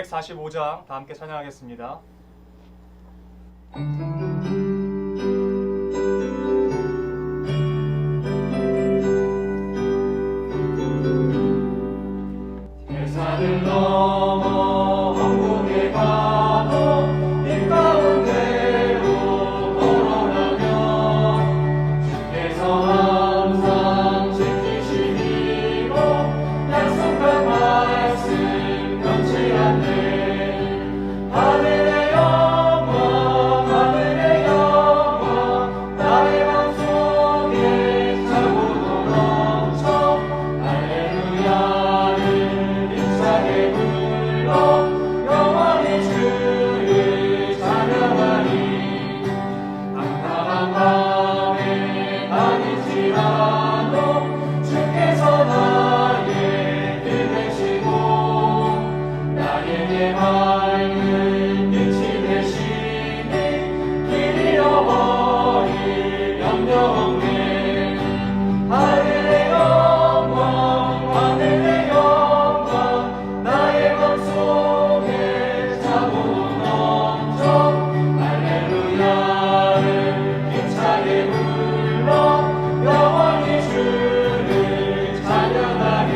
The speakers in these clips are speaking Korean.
245장 다 함께 찬양하겠습니다. 대산을 넘어 왕국에 가도 이 가운데로 걸어가면 주께서 항상 지키시기로 약속한 말씀 변치 않네. 하늘의 영광 하늘의 영광 나의 맘속에 차고도 넘쳐 할렐루야를 힘차게 불러 영원히 주를 찬양하리. 깜깜한 밤에 다니지라도 주께서 나의 길 되시고 나에게 밝은 빛이 되시니 길 잃어버릴 염려 없네. 하늘의 영광 하늘의 영광 나의 맘속에 차고 넘쳐 할렐루야를 힘차게 불러 영원히 주를 찬양하리.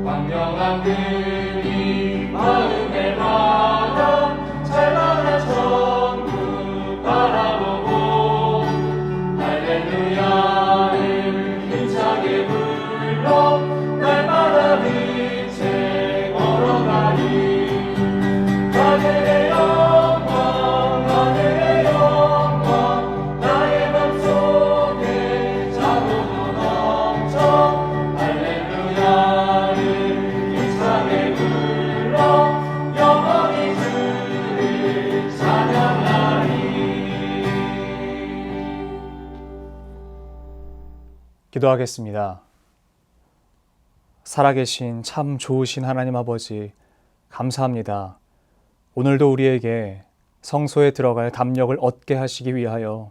광명한 그리 마음에 받아 찬란한 천국 바라보고 할렐루야를 힘차게 불러 날마다 빛에 걸어가리. 하늘의 영광 하늘의 영광 나의 맘속에 차고도 넘쳐 할렐루야를 힘차게 불러 영원히 주를 찬양하리. 기도하겠습니다. 살아계신 참 좋으신 하나님 아버지, 감사합니다. 오늘도 우리에게 성소에 들어갈 담력을 얻게 하시기 위하여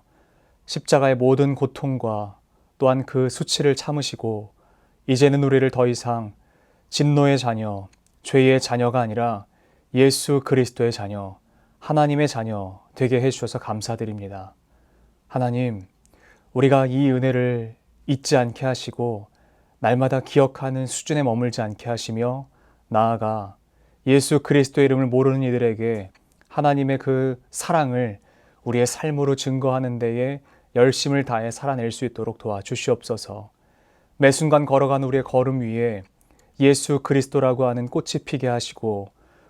십자가의 모든 고통과 또한 그 수치를 참으시고 이제는 우리를 더 이상 진노의 자녀, 죄의 자녀가 아니라 예수 그리스도의 자녀, 하나님의 자녀 되게 해주셔서 감사드립니다. 하나님, 우리가 이 은혜를 잊지 않게 하시고 날마다 기억하는 수준에 머물지 않게 하시며 나아가 예수 그리스도의 이름을 모르는 이들에게 하나님의 그 사랑을 우리의 삶으로 증거하는 데에 열심을 다해 살아낼 수 있도록 도와주시옵소서. 매 순간 걸어가는 우리의 걸음 위에 예수 그리스도라고 하는 꽃이 피게 하시고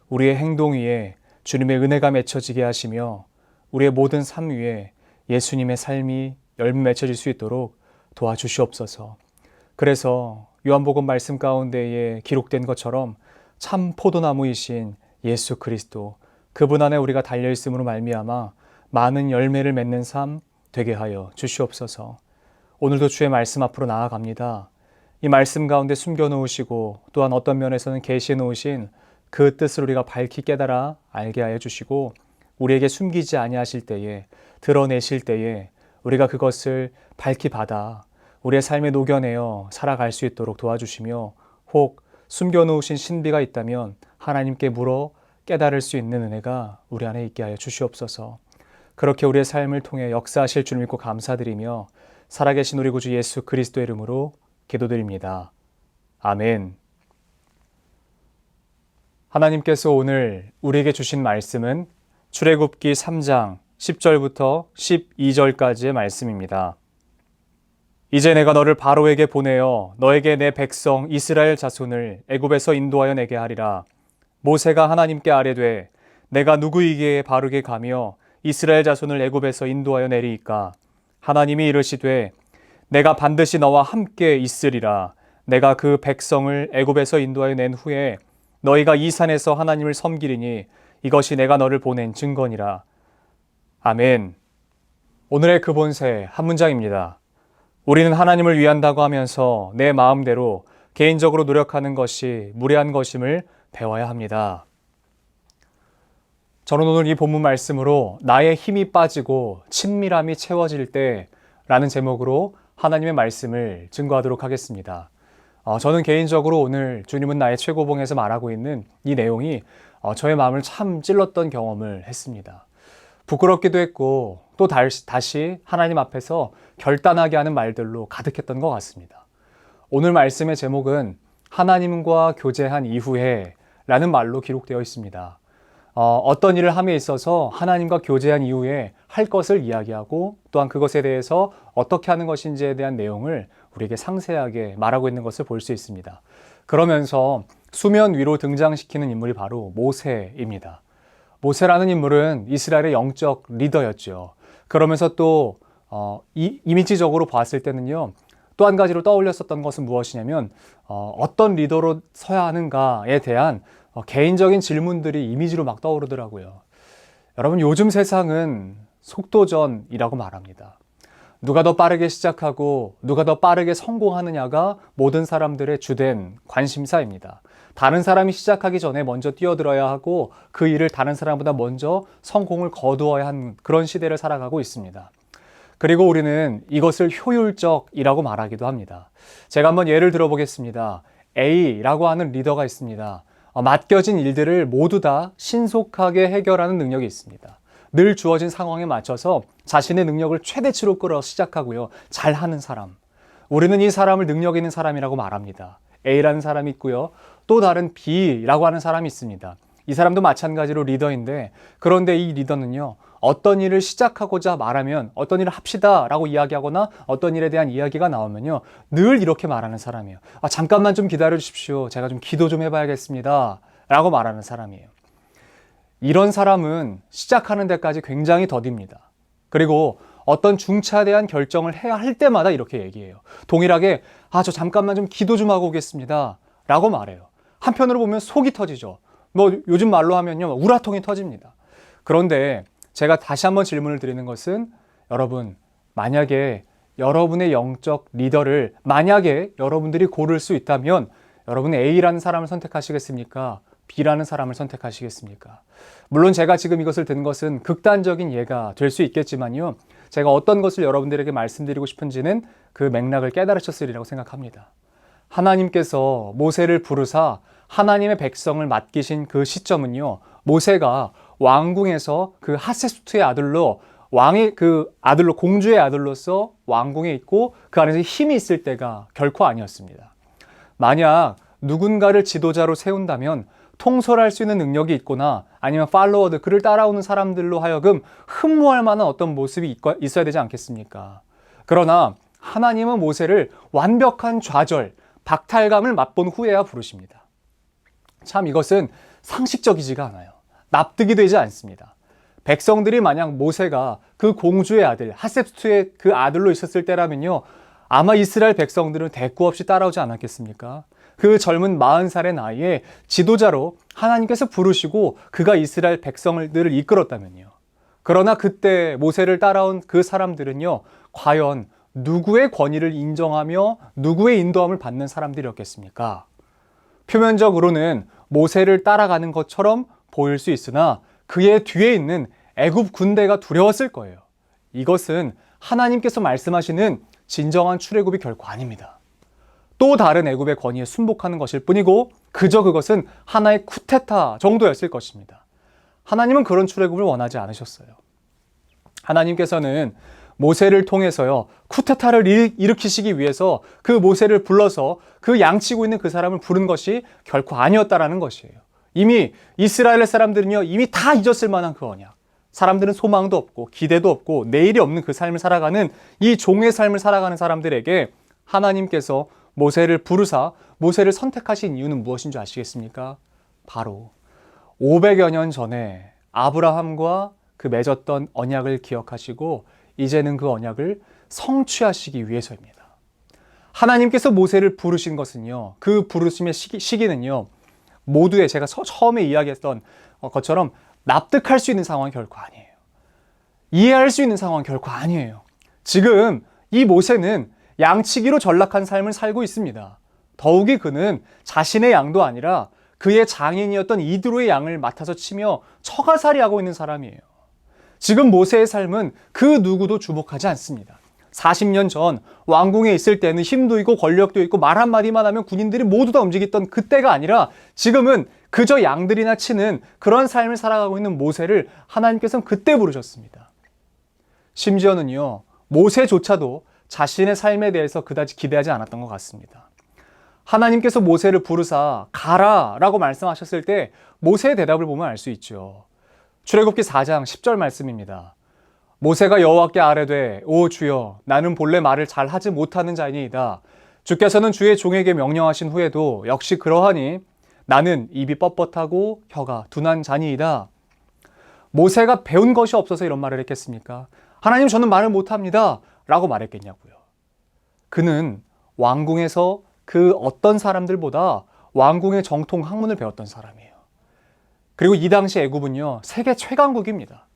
우리의 행동 위에 주님의 은혜가 맺혀지게 하시며 우리의 모든 삶 위에 예수님의 삶이 열매 맺혀질 수 있도록 도와주시옵소서. 그래서 요한복음 말씀 가운데에 기록된 것처럼 참 포도나무이신 예수 그리스도, 그분 안에 우리가 달려있음으로 말미암아 많은 열매를 맺는 삶 되게 하여 주시옵소서. 오늘도 주의 말씀 앞으로 나아갑니다. 이 말씀 가운데 숨겨놓으시고 또한 어떤 면에서는 계시해 놓으신 그 뜻을 우리가 밝히 깨달아 알게 하여 주시고 우리에게 숨기지 아니하실 때에, 드러내실 때에 우리가 그것을 밝히 받아 우리의 삶에 녹여내어 살아갈 수 있도록 도와주시며 혹 숨겨놓으신 신비가 있다면 하나님께 물어 깨달을 수 있는 은혜가 우리 안에 있게 하여 주시옵소서. 그렇게 우리의 삶을 통해 역사하실 줄 믿고 감사드리며 살아계신 우리 구주 예수 그리스도의 이름으로 기도드립니다. 아멘. 하나님께서 오늘 우리에게 주신 말씀은 출애굽기 3장 10절부터 12절까지의 말씀입니다. 이제 내가 너를 바로에게 보내어 너에게 내 백성 이스라엘 자손을 애굽에서 인도하여 내게 하리라. 모세가 하나님께 아뢰되 내가 누구에게 바르게 가며 이스라엘 자손을 애굽에서 인도하여 내리이까? 하나님이 이르시되 내가 반드시 너와 함께 있으리라. 내가 그 백성을 애굽에서 인도하여 낸 후에 너희가 이 산에서 하나님을 섬기리니 이것이 내가 너를 보낸 증거니라. 아멘. 오늘의 그 본세 한 문장입니다. 우리는 하나님을 위한다고 하면서 내 마음대로 개인적으로 노력하는 것이 무례한 것임을 배워야 합니다. 저는 오늘 이 본문 말씀으로 나의 힘이 빠지고 친밀함이 채워질 때 라는 제목으로 하나님의 말씀을 증거하도록 하겠습니다. 저는 개인적으로 오늘 주님은 나의 최고봉에서 말하고 있는 이 내용이 저의 마음을 참 찔렀던 경험을 했습니다. 부끄럽기도 했고 또 다시 하나님 앞에서 결단하게 하는 말들로 가득했던 것 같습니다. 오늘 말씀의 제목은 하나님과 교제한 이후에 라는 말로 기록되어 있습니다. 어떤 일을 함에 있어서 하나님과 교제한 이후에 할 것을 이야기하고 또한 그것에 대해서 어떻게 하는 것인지에 대한 내용을 우리에게 상세하게 말하고 있는 것을 볼 수 있습니다. 그러면서 수면 위로 등장시키는 인물이 바로 모세입니다. 모세라는 인물은 이스라엘의 영적 리더였죠. 그러면서 또 이미지적으로 봤을 때는요, 또 한 가지로 떠올렸었던 것은 무엇이냐면 어떤 리더로 서야 하는가에 대한 개인적인 질문들이 이미지로 막 떠오르더라고요. 여러분, 요즘 세상은 속도전이라고 말합니다. 누가 더 빠르게 시작하고 누가 더 빠르게 성공하느냐가 모든 사람들의 주된 관심사입니다. 다른 사람이 시작하기 전에 먼저 뛰어들어야 하고 그 일을 다른 사람보다 먼저 성공을 거두어야 하는 그런 시대를 살아가고 있습니다. 그리고 우리는 이것을 효율적이라고 말하기도 합니다. 제가 한번 예를 들어보겠습니다. A라고 하는 리더가 있습니다. 맡겨진 일들을 모두 다 신속하게 해결하는 능력이 있습니다. 늘 주어진 상황에 맞춰서 자신의 능력을 최대치로 끌어 시작하고요. 잘하는 사람. 우리는 이 사람을 능력 있는 사람이라고 말합니다. A라는 사람이 있고요. 또 다른 B라고 하는 사람이 있습니다. 이 사람도 마찬가지로 리더인데, 그런데 이 리더는요, 어떤 일을 시작하고자 말하면 어떤 일을 합시다 라고 이야기하거나 어떤 일에 대한 이야기가 나오면요, 늘 이렇게 말하는 사람이에요. 잠깐만 좀 기다려 주십시오. 제가 좀 기도 좀 해봐야겠습니다 라고 말하는 사람이에요. 이런 사람은 시작하는 데까지 굉장히 더딥니다. 그리고 어떤 중차대한 결정을 해야 할 때마다 이렇게 얘기해요. 동일하게 저 잠깐만 좀 기도 좀 하고 오겠습니다 라고 말해요. 한편으로 보면 속이 터지죠. 요즘 말로 하면요, 우라통이 터집니다. 그런데 제가 다시 한번 질문을 드리는 것은, 여러분, 만약에 여러분의 영적 리더를 만약에 여러분들이 고를 수 있다면 여러분은 A라는 사람을 선택하시겠습니까? B라는 사람을 선택하시겠습니까? 물론 제가 지금 이것을 든 것은 극단적인 예가 될 수 있겠지만요, 제가 어떤 것을 여러분들에게 말씀드리고 싶은지는 그 맥락을 깨달으셨으리라고 생각합니다. 하나님께서 모세를 부르사 하나님의 백성을 맡기신 그 시점은요, 모세가 왕궁에서 그 하세수트의 아들로 공주의 아들로서 왕궁에 있고 그 안에서 힘이 있을 때가 결코 아니었습니다. 만약 누군가를 지도자로 세운다면 통솔할 수 있는 능력이 있거나 아니면 팔로워들, 그를 따라오는 사람들로 하여금 흠모할 만한 어떤 모습이 있어야 되지 않겠습니까? 그러나 하나님은 모세를 완벽한 좌절, 박탈감을 맛본 후에야 부르십니다. 참 이것은 상식적이지가 않아요. 납득이 되지 않습니다. 백성들이 만약 모세가 그 공주의 아들, 하셉수의 그 아들로 있었을 때라면요, 아마 이스라엘 백성들은 대꾸 없이 따라오지 않았겠습니까? 그 젊은 40살의 나이에 지도자로 하나님께서 부르시고 그가 이스라엘 백성들을 이끌었다면요. 그러나 그때 모세를 따라온 그 사람들은요, 과연 누구의 권위를 인정하며 누구의 인도함을 받는 사람들이었겠습니까? 표면적으로는 모세를 따라가는 것처럼 보일 수 있으나 그의 뒤에 있는 애굽 군대가 두려웠을 거예요. 이것은 하나님께서 말씀하시는 진정한 출애굽이 결코 아닙니다. 또 다른 애굽의 권위에 순복하는 것일 뿐이고 그저 그것은 하나의 쿠데타 정도였을 것입니다. 하나님은 그런 출애굽을 원하지 않으셨어요. 하나님께서는 모세를 통해서요, 쿠데타를 일으키시기 위해서 그 모세를 불러서 그 양치고 있는 그 사람을 부른 것이 결코 아니었다라는 것이에요. 이미 이스라엘 사람들은요, 이미 다 잊었을 만한 그 언약. 사람들은 소망도 없고 기대도 없고 내일이 없는 그 삶을 살아가는 이 종의 삶을 살아가는 사람들에게 하나님께서 모세를 부르사 모세를 선택하신 이유는 무엇인 줄 아시겠습니까? 바로 500여 년 전에 아브라함과 그 맺었던 언약을 기억하시고 이제는 그 언약을 성취하시기 위해서입니다. 하나님께서 모세를 부르신 것은요, 그 부르심의 시기는요, 모두의 제가 처음에 이야기했던 것처럼 납득할 수 있는 상황이 결코 아니에요. 이해할 수 있는 상황이 결코 아니에요. 지금 이 모세는 양치기로 전락한 삶을 살고 있습니다. 더욱이 그는 자신의 양도 아니라 그의 장인이었던 이드로의 양을 맡아서 치며 처가살이하고 있는 사람이에요. 지금 모세의 삶은 그 누구도 주목하지 않습니다. 40년 전 왕궁에 있을 때는 힘도 있고 권력도 있고 말 한마디만 하면 군인들이 모두 다 움직였던 그때가 아니라 지금은 그저 양들이나 치는 그런 삶을 살아가고 있는 모세를 하나님께서는 그때 부르셨습니다. 심지어는요, 모세조차도 자신의 삶에 대해서 그다지 기대하지 않았던 것 같습니다. 하나님께서 모세를 부르사 가라 라고 말씀하셨을 때 모세의 대답을 보면 알 수 있죠. 출애굽기 4장 10절 말씀입니다. 모세가 여호와께 아뢰되 오 주여 나는 본래 말을 잘 하지 못하는 자이니이다. 주께서는 주의 종에게 명령하신 후에도 역시 그러하니 나는 입이 뻣뻣하고 혀가 둔한 자니이다. 모세가 배운 것이 없어서 이런 말을 했겠습니까? 하나님 저는 말을 못합니다 라고 말했겠냐고요. 그는 왕궁에서 그 어떤 사람들보다 왕궁의 정통 학문을 배웠던 사람이에요. 그리고 이 당시 애굽은요, 세계 최강국입니다.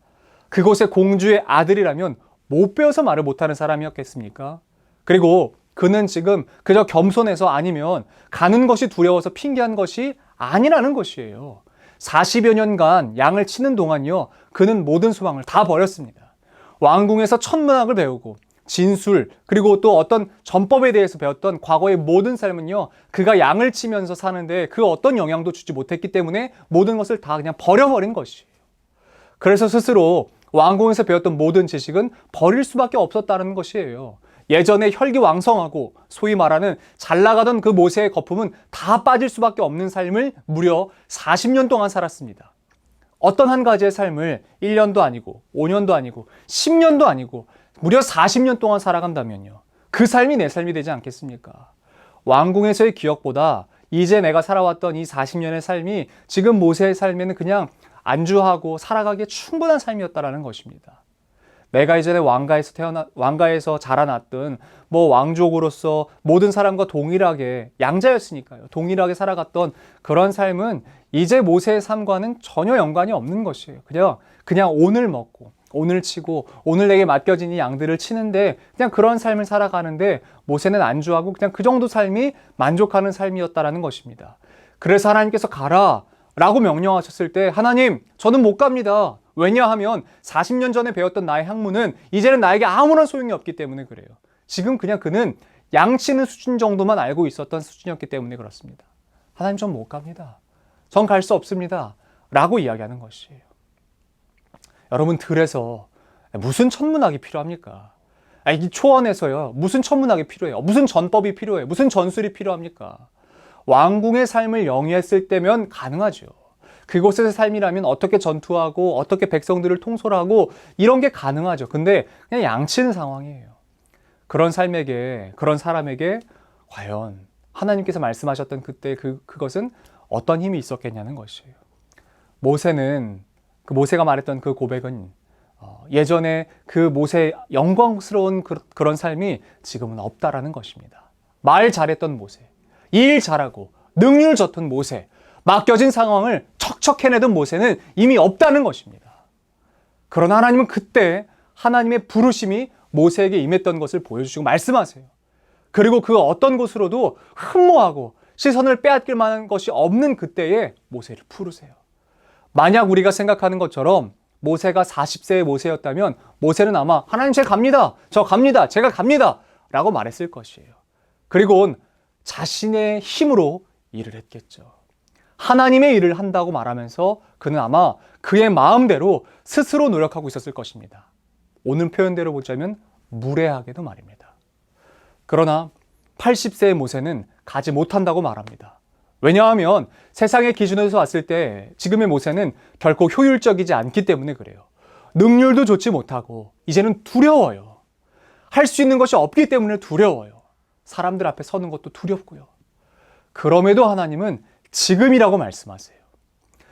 그곳의 공주의 아들이라면 못 배워서 말을 못하는 사람이었겠습니까? 그리고 그는 지금 그저 겸손해서 아니면 가는 것이 두려워서 핑계한 것이 아니라는 것이에요. 40여 년간 양을 치는 동안요, 그는 모든 소망을 다 버렸습니다. 왕궁에서 천문학을 배우고 진술, 그리고 또 어떤 전법에 대해서 배웠던 과거의 모든 삶은요, 그가 양을 치면서 사는데 그 어떤 영향도 주지 못했기 때문에 모든 것을 다 그냥 버려버린 것이에요. 그래서 스스로 왕궁에서 배웠던 모든 지식은 버릴 수밖에 없었다는 것이에요. 예전에 혈기왕성하고 소위 말하는 잘 나가던 그 모세의 거품은 다 빠질 수밖에 없는 삶을 무려 40년 동안 살았습니다. 어떤 한 가지의 삶을 1년도 아니고 5년도 아니고 10년도 아니고 무려 40년 동안 살아간다면요, 그 삶이 내 삶이 되지 않겠습니까? 왕궁에서의 기억보다 이제 내가 살아왔던 이 40년의 삶이 지금 모세의 삶에는 그냥 안주하고 살아가기에 충분한 삶이었다라는 것입니다. 내가 이전에 왕가에서 자라났던 왕족으로서 모든 사람과 동일하게 양자였으니까요, 동일하게 살아갔던 그런 삶은 이제 모세의 삶과는 전혀 연관이 없는 것이에요. 그냥 오늘 먹고 오늘 치고 오늘 내게 맡겨진 이 양들을 치는데 그냥 그런 삶을 살아가는데 모세는 안주하고 그냥 그 정도 삶이 만족하는 삶이었다라는 것입니다. 그래서 하나님께서 가라 라고 명령하셨을 때 하나님 저는 못 갑니다. 왜냐하면 40년 전에 배웠던 나의 학문은 이제는 나에게 아무런 소용이 없기 때문에 그래요. 지금 그냥 그는 양치는 수준 정도만 알고 있었던 수준이었기 때문에 그렇습니다. 하나님 전 못 갑니다. 전 갈 수 없습니다 라고 이야기하는 것이에요. 여러분, 들에서 무슨 천문학이 필요합니까? 이 초원에서요, 무슨 천문학이 필요해요? 무슨 전법이 필요해요? 무슨 전술이 필요합니까? 왕궁의 삶을 영위했을 때면 가능하죠. 그곳에서의 삶이라면 어떻게 전투하고 어떻게 백성들을 통솔하고 이런 게 가능하죠. 근데 그냥 양치는 상황이에요. 그런 삶에게, 그런 사람에게 과연 하나님께서 말씀하셨던 그때 그것은 어떤 힘이 있었겠냐는 것이에요. 모세가 말했던 그 고백은 예전에 그 모세의 영광스러운 그런 삶이 지금은 없다라는 것입니다. 말 잘했던 모세, 일 잘하고 능률 졌던 모세, 맡겨진 상황을 척척 해내던 모세는 이미 없다는 것입니다. 그러나 하나님은 그때 하나님의 부르심이 모세에게 임했던 것을 보여주시고 말씀하세요. 그리고 그 어떤 곳으로도 흠모하고 시선을 빼앗길 만한 것이 없는 그때에 모세를 부르세요. 만약 우리가 생각하는 것처럼 모세가 40세의 모세였다면 모세는 아마 하나님 제가 갑니다. 저 갑니다. 제가 갑니다. 라고 말했을 것이에요. 그리고 자신의 힘으로 일을 했겠죠. 하나님의 일을 한다고 말하면서 그는 아마 그의 마음대로 스스로 노력하고 있었을 것입니다. 오늘 표현대로 보자면 무례하게도 말입니다. 그러나 80세의 모세는 가지 못한다고 말합니다. 왜냐하면 세상의 기준에서 봤을 때 지금의 모세는 결코 효율적이지 않기 때문에 그래요. 능률도 좋지 못하고 이제는 두려워요. 할 수 있는 것이 없기 때문에 두려워요. 사람들 앞에 서는 것도 두렵고요. 그럼에도 하나님은 지금이라고 말씀하세요.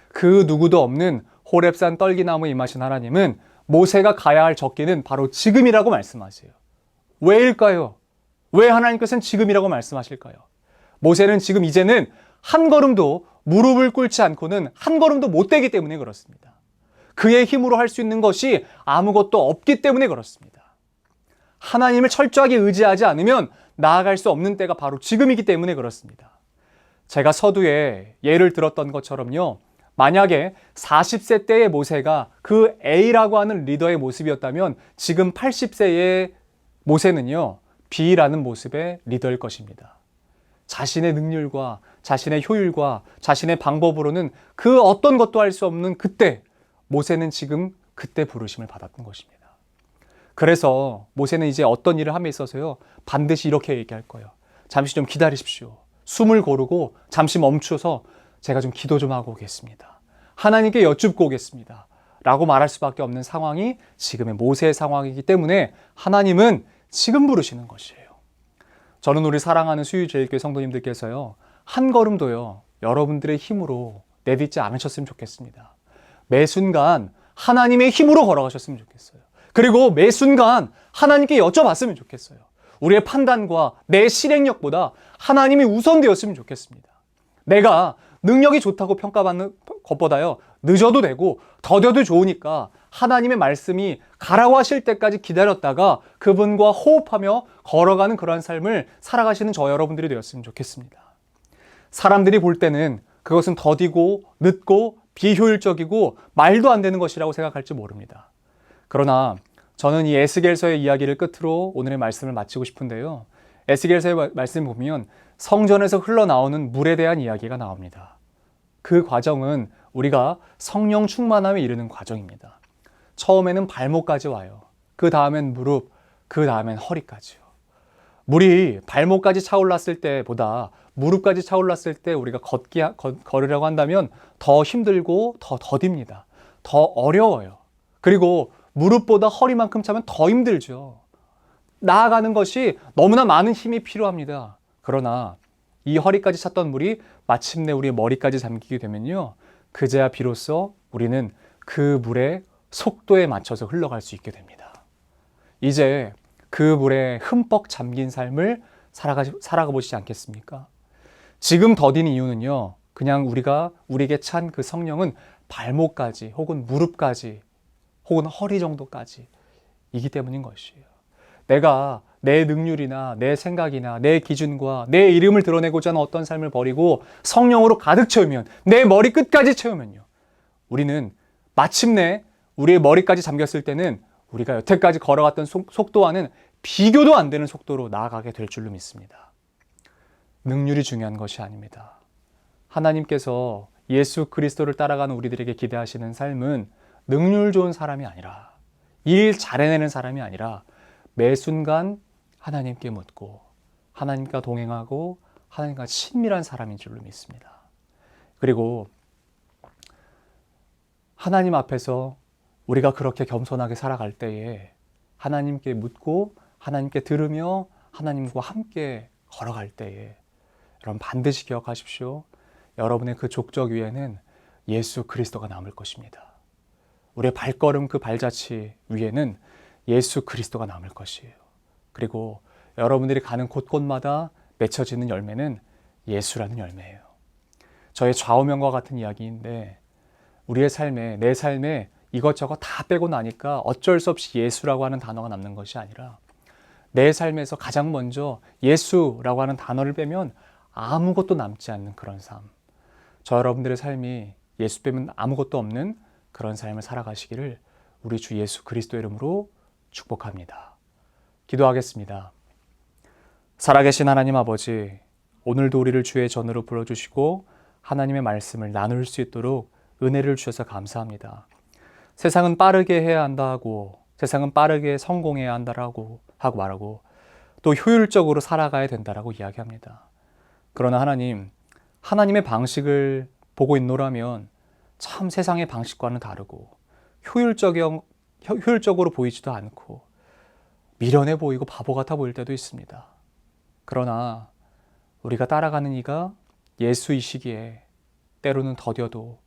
그 누구도 없는 호렙산 떨기나무에 임하신 하나님은 모세가 가야 할 적기는 바로 지금이라고 말씀하세요. 왜일까요? 왜 하나님께서는 지금이라고 말씀하실까요? 모세는 지금 이제는 한 걸음도 무릎을 꿇지 않고는 한 걸음도 못 되기 때문에 그렇습니다. 그의 힘으로 할 수 있는 것이 아무것도 없기 때문에 그렇습니다. 하나님을 철저하게 의지하지 않으면 나아갈 수 없는 때가 바로 지금이기 때문에 그렇습니다. 제가 서두에 예를 들었던 것처럼요, 만약에 40세 때의 모세가 그 A라고 하는 리더의 모습이었다면 지금 80세의 모세는요, B라는 모습의 리더일 것입니다. 자신의 능률과 자신의 효율과 자신의 방법으로는 그 어떤 것도 할 수 없는 그때, 모세는 지금 그때 부르심을 받았던 것입니다. 그래서 모세는 이제 어떤 일을 함에 있어서요, 반드시 이렇게 얘기할 거예요. 잠시 좀 기다리십시오. 숨을 고르고 잠시 멈춰서 제가 좀 기도 좀 하고 오겠습니다. 하나님께 여쭙고 오겠습니다. 라고 말할 수밖에 없는 상황이 지금의 모세의 상황이기 때문에 하나님은 지금 부르시는 것이에요. 저는 우리 사랑하는 수유제일교회 성도님들께서요, 한 걸음도요, 여러분들의 힘으로 내딛지 않으셨으면 좋겠습니다. 매 순간 하나님의 힘으로 걸어가셨으면 좋겠어요. 그리고 매 순간 하나님께 여쭤봤으면 좋겠어요. 우리의 판단과 내 실행력보다 하나님이 우선되었으면 좋겠습니다. 내가 능력이 좋다고 평가받는 것보다요, 늦어도 되고 더뎌도 좋으니까 하나님의 말씀이 가라고 하실 때까지 기다렸다가 그분과 호흡하며 걸어가는 그러한 삶을 살아가시는 저 여러분들이 되었으면 좋겠습니다. 사람들이 볼 때는 그것은 더디고 늦고 비효율적이고 말도 안 되는 것이라고 생각할지 모릅니다. 그러나 저는 이 에스겔서의 이야기를 끝으로 오늘의 말씀을 마치고 싶은데요. 에스겔서의 말씀을 보면 성전에서 흘러나오는 물에 대한 이야기가 나옵니다. 그 과정은 우리가 성령 충만함에 이르는 과정입니다. 처음에는 발목까지 와요. 그 다음엔 무릎, 그 다음엔 허리까지요. 물이 발목까지 차올랐을 때보다 무릎까지 차올랐을 때 우리가 걸으려고 한다면 더 힘들고 더 더딥니다. 더 어려워요. 그리고 무릎보다 허리만큼 차면 더 힘들죠. 나아가는 것이 너무나 많은 힘이 필요합니다. 그러나 이 허리까지 찼던 물이 마침내 우리의 머리까지 잠기게 되면요, 그제야 비로소 우리는 그 물의 속도에 맞춰서 흘러갈 수 있게 됩니다. 이제 그 물에 흠뻑 잠긴 삶을 살아가 보시지 않겠습니까? 지금 더딘 이유는요, 그냥 우리에게 찬 그 성령은 발목까지 혹은 무릎까지 혹은 허리 정도까지 이기 때문인 것이에요. 내가 내 능률이나 내 생각이나 내 기준과 내 이름을 드러내고자 하는 어떤 삶을 버리고 성령으로 가득 채우면, 내 머리 끝까지 채우면요, 우리는 마침내 우리의 머리까지 잠겼을 때는 우리가 여태까지 걸어갔던 속도와는 비교도 안 되는 속도로 나아가게 될 줄로 믿습니다. 능률이 중요한 것이 아닙니다. 하나님께서 예수 그리스도를 따라가는 우리들에게 기대하시는 삶은 능률 좋은 사람이 아니라, 일 잘해내는 사람이 아니라 매 순간 하나님께 묻고 하나님과 동행하고 하나님과 친밀한 사람인 줄로 믿습니다. 그리고 하나님 앞에서 우리가 그렇게 겸손하게 살아갈 때에 하나님께 묻고 하나님께 들으며 하나님과 함께 걸어갈 때에 여러분 반드시 기억하십시오. 여러분의 그 족적 위에는 예수 그리스도가 남을 것입니다. 우리의 발걸음 그 발자취 위에는 예수 그리스도가 남을 것이에요. 그리고 여러분들이 가는 곳곳마다 맺혀지는 열매는 예수라는 열매예요. 저의 좌우명과 같은 이야기인데 우리의 삶에, 내 삶에 이것저것 다 빼고 나니까 어쩔 수 없이 예수라고 하는 단어가 남는 것이 아니라 내 삶에서 가장 먼저 예수라고 하는 단어를 빼면 아무것도 남지 않는 그런 삶. 저 여러분들의 삶이 예수 빼면 아무것도 없는 그런 삶을 살아가시기를 우리 주 예수 그리스도 이름으로 축복합니다. 기도하겠습니다. 살아계신 하나님 아버지, 오늘도 우리를 주의 전으로 불러주시고 하나님의 말씀을 나눌 수 있도록 은혜를 주셔서 감사합니다. 세상은 빠르게 해야 한다 하고, 세상은 빠르게 성공해야 한다라고 하고 말하고, 또 효율적으로 살아가야 된다라고 이야기합니다. 그러나 하나님, 하나님의 방식을 보고 있노라면 참 세상의 방식과는 다르고 효율적으로 보이지도 않고 미련해 보이고 바보 같아 보일 때도 있습니다. 그러나 우리가 따라가는 이가 예수이시기에 때로는 더뎌도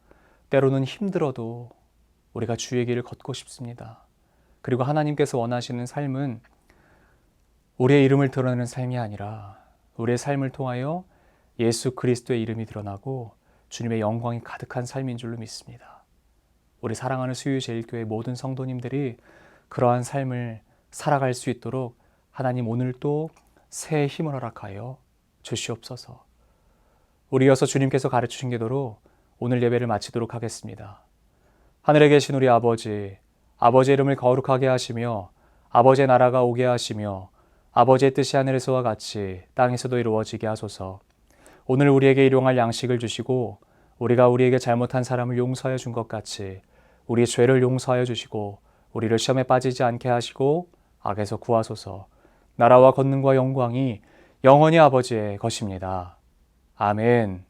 때로는 힘들어도 우리가 주의 길을 걷고 싶습니다. 그리고 하나님께서 원하시는 삶은 우리의 이름을 드러내는 삶이 아니라 우리의 삶을 통하여 예수 그리스도의 이름이 드러나고 주님의 영광이 가득한 삶인 줄로 믿습니다. 우리 사랑하는 수유제일교회 모든 성도님들이 그러한 삶을 살아갈 수 있도록 하나님 오늘도 새 힘을 허락하여 주시옵소서. 우리 이어서 주님께서 가르치신 기도로 오늘 예배를 마치도록 하겠습니다. 하늘에 계신 우리 아버지, 아버지의 이름을 거룩하게 하시며 아버지의 나라가 오게 하시며 아버지의 뜻이 하늘에서와 같이 땅에서도 이루어지게 하소서. 오늘 우리에게 일용할 양식을 주시고 우리가 우리에게 잘못한 사람을 용서하여 준 것 같이 우리 죄를 용서하여 주시고 우리를 시험에 빠지지 않게 하시고 악에서 구하소서. 나라와 권능과 영광이 영원히 아버지의 것입니다. 아멘.